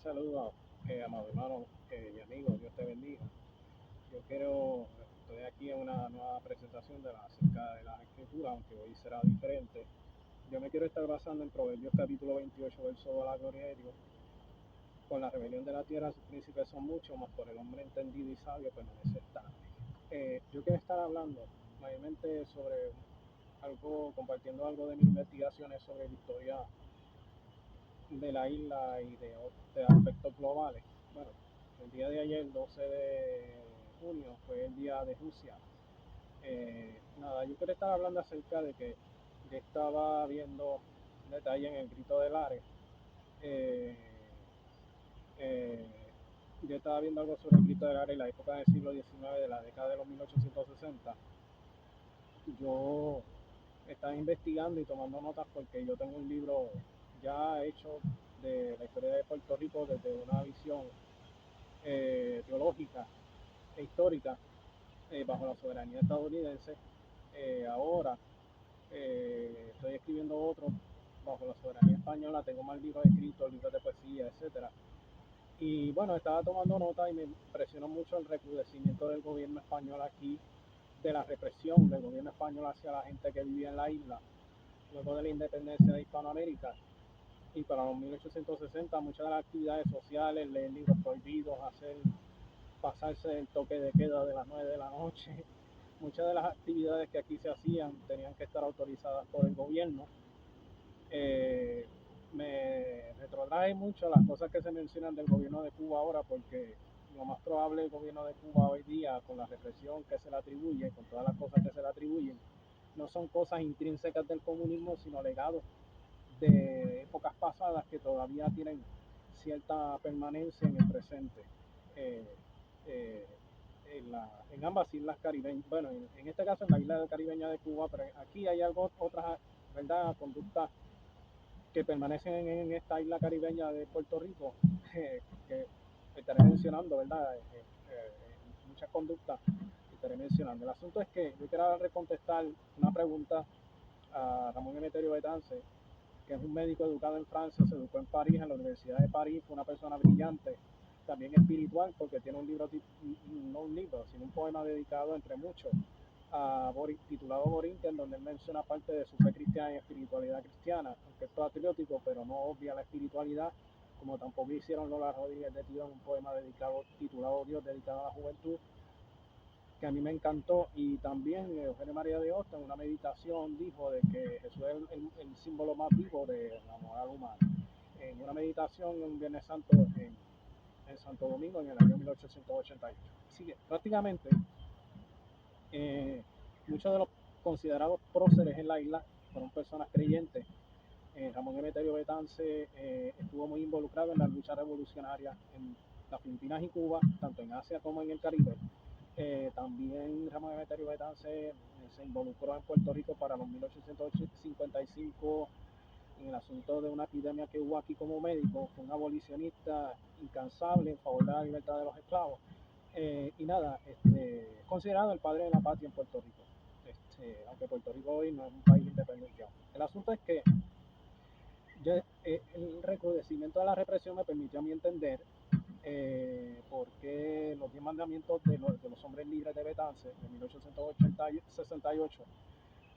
saludo, amado hermano y amigo, Dios te bendiga. Yo quiero, estoy aquí en una nueva presentación acerca de las escrituras, aunque hoy será diferente. Yo me quiero estar basando en Proverbios capítulo 28, verso 2, la gloria de Dios. Con la rebelión de la tierra sus príncipes son muchos, mas por el hombre entendido y sabio permanece estable. Yo quiero estar hablando mayormente sobre algo, compartiendo algo de mis investigaciones sobre la historia de la isla y de aspectos globales. Bueno, el día de ayer, 12 de junio, fue el día de Rusia. Yo quiero estar hablando acerca de que yo estaba viendo detalle en el grito del Ares. Eh, eh, yo estaba viendo algo sobre el grito del Ares en la época del siglo XIX, de la década de los 1860. Yo estaba investigando y tomando notas porque yo tengo un libro ya hecho de la historia de Puerto Rico desde una visión teológica e histórica bajo la soberanía estadounidense. Ahora estoy escribiendo otro bajo la soberanía española, tengo más libros escritos, libros de poesía, etcétera. Y bueno, estaba tomando nota y me impresionó mucho el recrudecimiento del gobierno español aquí, de la represión del gobierno español hacia la gente que vivía en la isla, luego de la independencia de Hispanoamérica. Y para los 1860 muchas de las actividades sociales, leer libros prohibidos, pasarse el toque de queda de las 9 de la noche, muchas de las actividades que aquí se hacían tenían que estar autorizadas por el gobierno. Me retrotrae mucho las cosas que se mencionan del gobierno de Cuba ahora, porque lo más probable el gobierno de Cuba hoy día, con la represión que se le atribuye, con todas las cosas que se le atribuyen, no son cosas intrínsecas del comunismo, sino legados de épocas pasadas que todavía tienen cierta permanencia en el presente. Eh, eh, en ambas islas caribeñas, bueno, en este caso en la isla caribeña de Cuba, pero aquí hay otras, ¿verdad?, conductas que permanecen en esta isla caribeña de Puerto Rico, que estaré mencionando, ¿verdad? Muchas conductas que estaré mencionando. El asunto es que yo quiero recontestar una pregunta a Ramón Emeterio Betance, que es un médico educado en Francia, se educó en París, en la Universidad de París, fue una persona brillante, también espiritual, porque tiene un libro, no un libro, sino un poema dedicado entre muchos a Boris, titulado Borinquen, donde él menciona parte de su fe cristiana y espiritualidad cristiana, aunque es patriótico, pero no obvia la espiritualidad, como tampoco hicieron Lola Rodríguez de Tío en un poema titulado Dios, dedicado a la juventud, que a mí me encantó. Y también Eugenio María de Hostos en una meditación dijo de que Jesús es el símbolo más vivo de la moral humana. En una meditación en un Viernes Santo en Santo Domingo en el año 1888. Así que prácticamente muchos de los considerados próceres en la isla fueron personas creyentes. Ramón Emeterio Betance estuvo muy involucrado en la lucha revolucionaria en las Filipinas y Cuba, tanto en Asia como en el Caribe. También Ramón Emeterio Betance se involucró en Puerto Rico para los 1855 en el asunto de una epidemia que hubo aquí como médico. Fue un abolicionista incansable en favor de la libertad de los esclavos. Considerado el padre de la patria en Puerto Rico, aunque Puerto Rico hoy no es un país independiente. El asunto es que el recrudecimiento de la represión me permitió a mí entender por qué los 10 mandamientos de los hombres libres de Betance de 1868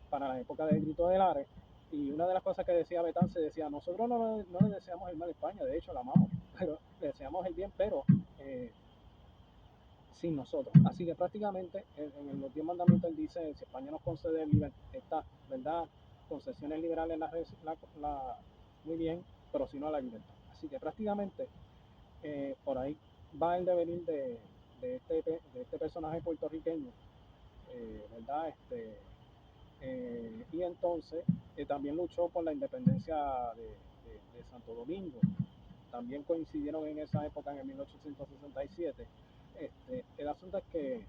para la época del grito del Ares. Y una de las cosas que decía Betance decía: nosotros no le deseamos el mal a España, de hecho la amamos, pero le deseamos el bien, pero sin nosotros. Así que prácticamente en los 10 mandamientos él dice: si España nos concede esta, ¿verdad?, concesiones liberales, muy bien, pero si no la libertad. Así que prácticamente por ahí va el devenir de este personaje puertorriqueño, ¿verdad? Y entonces también luchó por la independencia de Santo Domingo. También coincidieron en esa época, en el 1867. El asunto es que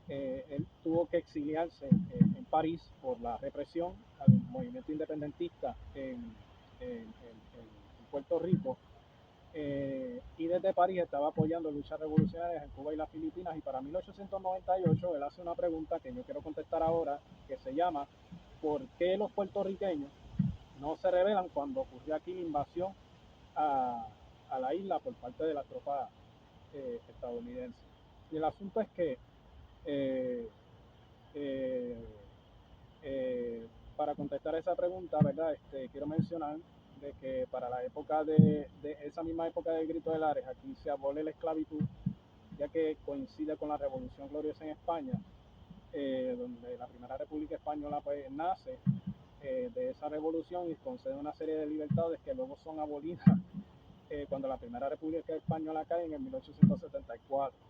él tuvo que exiliarse en París por la represión al movimiento independentista en Puerto Rico. Y desde París estaba apoyando luchas revolucionarias en Cuba y las Filipinas, y para 1898 él hace una pregunta que yo quiero contestar ahora, que se llama: ¿por qué los puertorriqueños no se rebelan cuando ocurrió aquí la invasión a a la isla por parte de las tropas estadounidenses. Y el asunto es que eh, eh, eh, para contestar esa pregunta, ¿verdad? Quiero mencionar de que para la época de esa misma época del Grito de Lares, aquí se abole la esclavitud, ya que coincide con la Revolución Gloriosa en España, donde la Primera República Española pues nace de esa revolución y concede una serie de libertades que luego son abolidas cuando la Primera República Española cae en el 1874.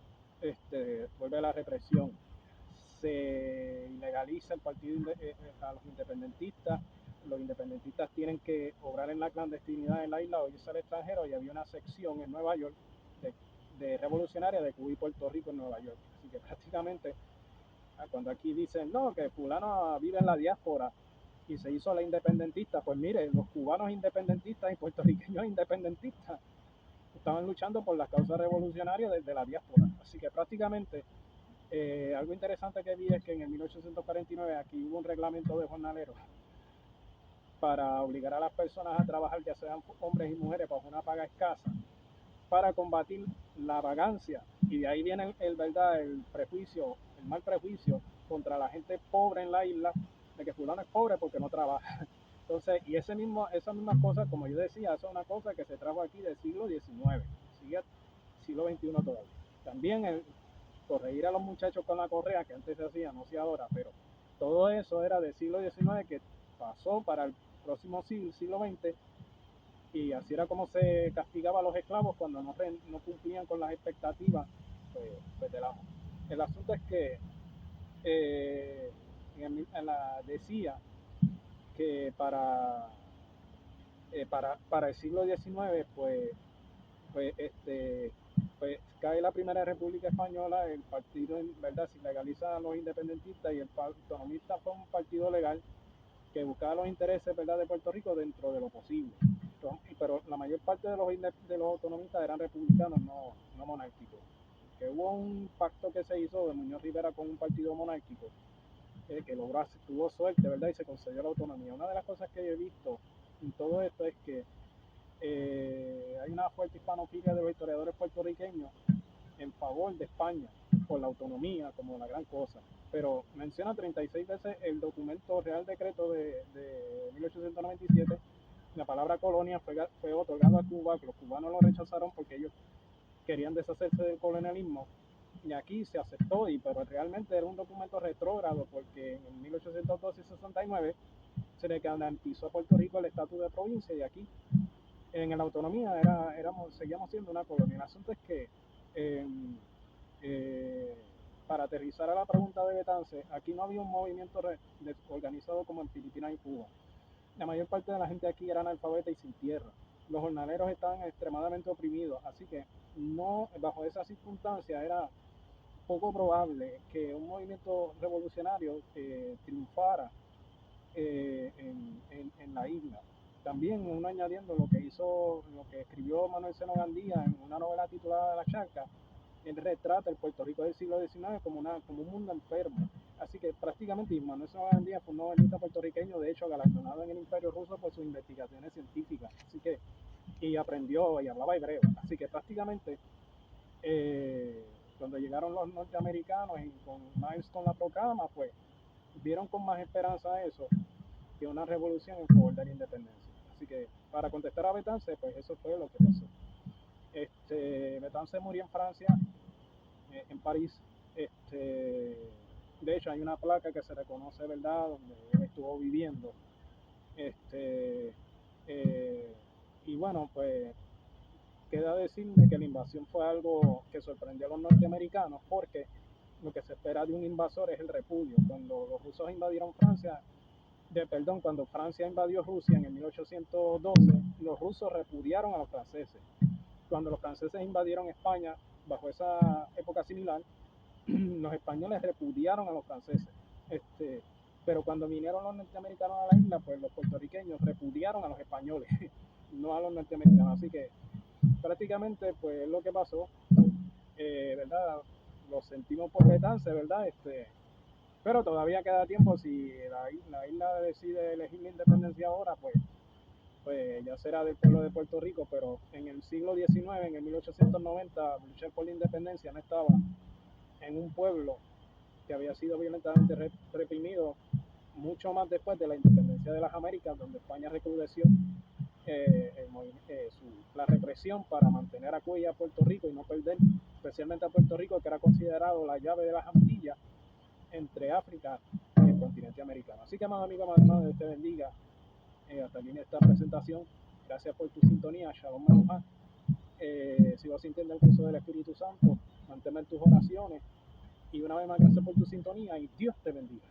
Vuelve la represión, se ilegaliza el partido a los independentistas tienen que obrar en la clandestinidad en la isla o irse al extranjero, y había una sección en Nueva York de revolucionaria de Cuba y Puerto Rico en Nueva York. Así que prácticamente cuando aquí dicen no, que fulano vive en la diáspora y se hizo la independentista, pues mire, los cubanos independentistas y puertorriqueños independentistas estaban luchando por las causas revolucionarias desde la diáspora. Así que prácticamente algo interesante que vi es que en el 1849 aquí hubo un reglamento de jornaleros para obligar a las personas a trabajar, ya sean hombres y mujeres, bajo una paga escasa, para combatir la vagancia. Y de ahí viene el prejuicio, el mal prejuicio contra la gente pobre en la isla, de que fulano es pobre porque no trabaja. Entonces, y esas mismas cosas, como yo decía, eso es una cosa que se trajo aquí del siglo XIX, sigue siglo XXI todavía. También el corregir a los muchachos con la correa, que antes se hacía, no se ahora, pero todo eso era del siglo XIX que pasó para el próximo siglo XX, y así era como se castigaba a los esclavos cuando no cumplían con las expectativas pues del amo. El asunto es que decía que para el siglo XIX pues, pues cae la Primera República Española, el partido en verdad se legaliza a los independentistas, y el autonomista fue un partido legal que buscaba los intereses, ¿verdad?, de Puerto Rico dentro de lo posible. Pero la mayor parte de los autonomistas eran republicanos, no monárquicos. Que hubo un pacto que se hizo de Muñoz Rivera con un partido monárquico que tuvo suerte, ¿verdad?, y se concedió la autonomía. Una de las cosas que yo he visto en todo esto es que hay una fuerte hispanofilia de los historiadores puertorriqueños en favor de España por la autonomía como la gran cosa, pero menciona 36 veces el documento Real Decreto de 1897. La palabra colonia fue otorgada a Cuba, que los cubanos lo rechazaron porque ellos querían deshacerse del colonialismo, y aquí se aceptó, pero realmente era un documento retrógrado porque en 1812 y 69 se le garantizó a Puerto Rico el estatus de provincia, y aquí en la autonomía seguíamos siendo una colonia. El asunto es que eh, eh, para aterrizar a la pregunta de Betance, aquí no había un movimiento organizado como en Filipinas y Cuba. La mayor parte de la gente aquí era analfabeta y sin tierra. Los jornaleros estaban extremadamente oprimidos, así que no, bajo esas circunstancias era poco probable que un movimiento revolucionario triunfara en la isla. También uno añadiendo lo que escribió Manuel Seno Gandía en una novela titulada La Charca, él retrata el Puerto Rico del siglo XIX como un mundo enfermo. Así que prácticamente Manuel Seno Gandía fue un novelista puertorriqueño, de hecho galardonado en el Imperio Ruso por sus investigaciones científicas. Así que, y aprendió y hablaba hebreo. Así que prácticamente eh, cuando llegaron los norteamericanos y con Miles con la proclama, pues vieron con más esperanza eso que una revolución en favor de la independencia. Así que para contestar a Betance, pues eso fue lo que pasó. Betance murió en Francia, en París. De hecho, hay una placa que se reconoce, ¿verdad?, donde él estuvo viviendo. Eh, y bueno, pues queda decirle que la invasión fue algo que sorprendió a los norteamericanos, porque lo que se espera de un invasor es el repudio. Cuando los rusos invadieron Francia, cuando Francia invadió Rusia en el 1812, los rusos repudiaron a los franceses. Cuando los franceses invadieron España, bajo esa época similar, los españoles repudiaron a los franceses. Pero cuando vinieron los norteamericanos a la isla, pues los puertorriqueños repudiaron a los españoles, no a los norteamericanos. Así que prácticamente, pues es lo que pasó, ¿verdad? Lo sentimos por Betance, ¿verdad? Pero todavía queda tiempo. Si la isla decide elegir la independencia ahora, pues pues ya será del pueblo de Puerto Rico, pero en el siglo XIX, en el 1890, luchar por la independencia no estaba en un pueblo que había sido violentamente reprimido mucho más después de la independencia de las Américas, donde España recrudeció la represión para mantener a Cuba y a Puerto Rico y no perder, especialmente a Puerto Rico, que era considerado la llave de las Antillas entre África y el continente americano. Así que, amado amigo, amado hermano, Dios te bendiga. Hasta aquí en esta presentación. Gracias por tu sintonía. Shalom Maruja. Si vas sintiendo el curso del Espíritu Santo, manténme en tus oraciones. Y una vez más, gracias por tu sintonía y Dios te bendiga.